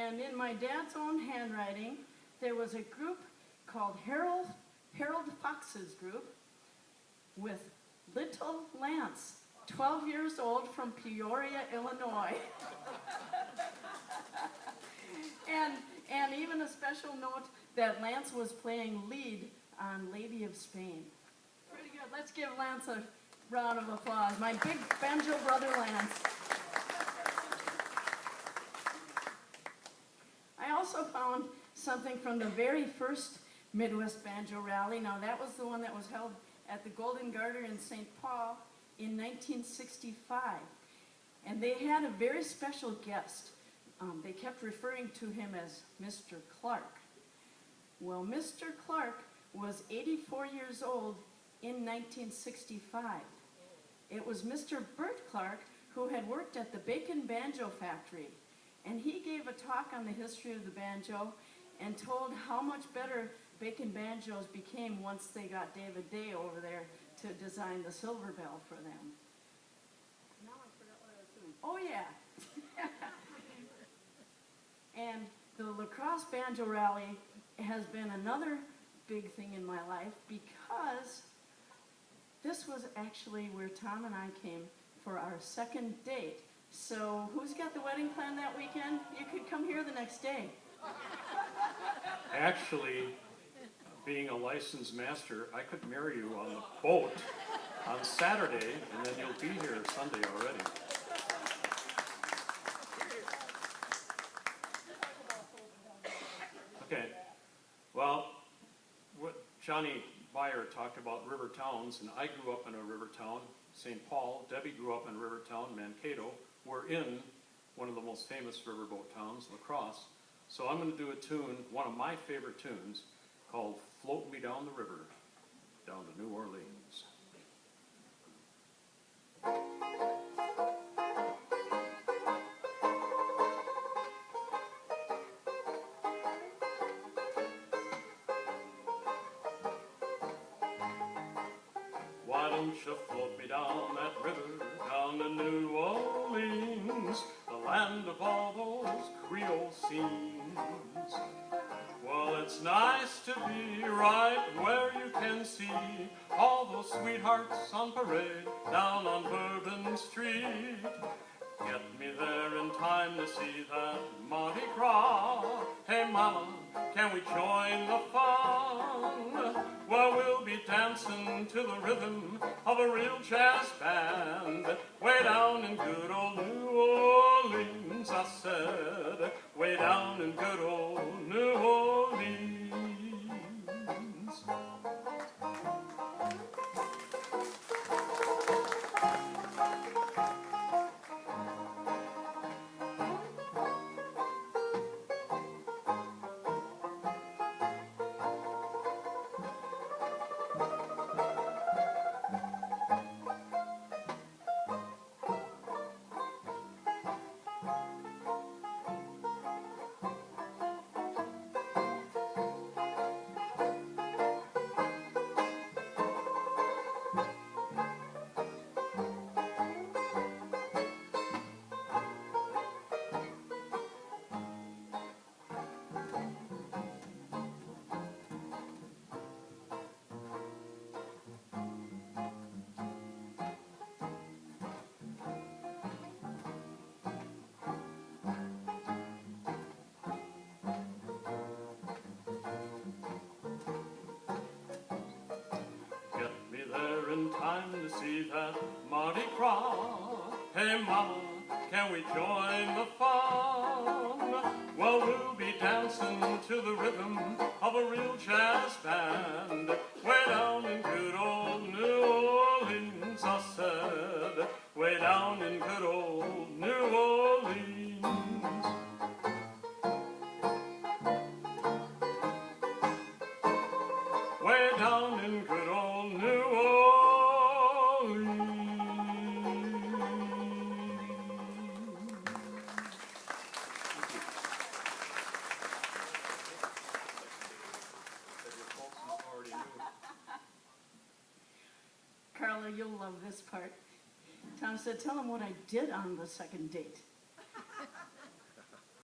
And in my dad's own handwriting, there was a group called Harold Fox's group with little Lance, 12 years old, from Peoria, Illinois. and even a special note that Lance was playing lead on Lady of Spain. Pretty good. Let's give Lance a round of applause. My big banjo brother, Lance. I also found something from the very first Midwest Banjo Rally. Now, that was the one that was held at the Golden Garter in St. Paul in 1965. And they had a very special guest. They kept referring to him as Mr. Clark. Well, Mr. Clark was 84 years old in 1965. It was Mr. Bert Clark who had worked at the Bacon Banjo Factory. And he gave a talk on the history of the banjo and told how much better Bacon banjos became once they got David Day over there to design the silver bell for them. Now I forgot what I was doing. Oh yeah. And the lacrosse banjo rally has been another big thing in my life because this was actually where Tom and I came for our second date. So who's got the wedding plan that weekend? You could come here the next day. Actually, being a licensed master, I could marry you on the boat on Saturday, and then you'll be here Sunday already. Okay, well, what Johnny Meyer talked about river towns, and I grew up in a river town, St. Paul. Debbie grew up in a river town, Mankato. We're in one of the most famous riverboat towns, La Crosse. So I'm going to do a tune, one of my favorite tunes, called Float Me Down the River, down to New Orleans. Why don't you float me down that river, down to New Orleans, the land of all those Creole scenes. Well, it's nice to be right where you can see all those sweethearts on parade down on Bourbon Street. Get me there in time to see that Mardi Gras. Hey mama, can we join the fun? Well, we'll be dancing to the rhythm of a real jazz band way down in good old New Orleans, I said, way down in good old New Orleans. Time to see that Mardi Gras. Hey mama, can we join the fun? Well, we'll be dancing to the rhythm of a real jazz band way down in good old New Orleans, I said, way down in good old New Orleans. Way down in good old New Orleans. Carla, you'll love this part. Tom said, tell him what I did on the second date.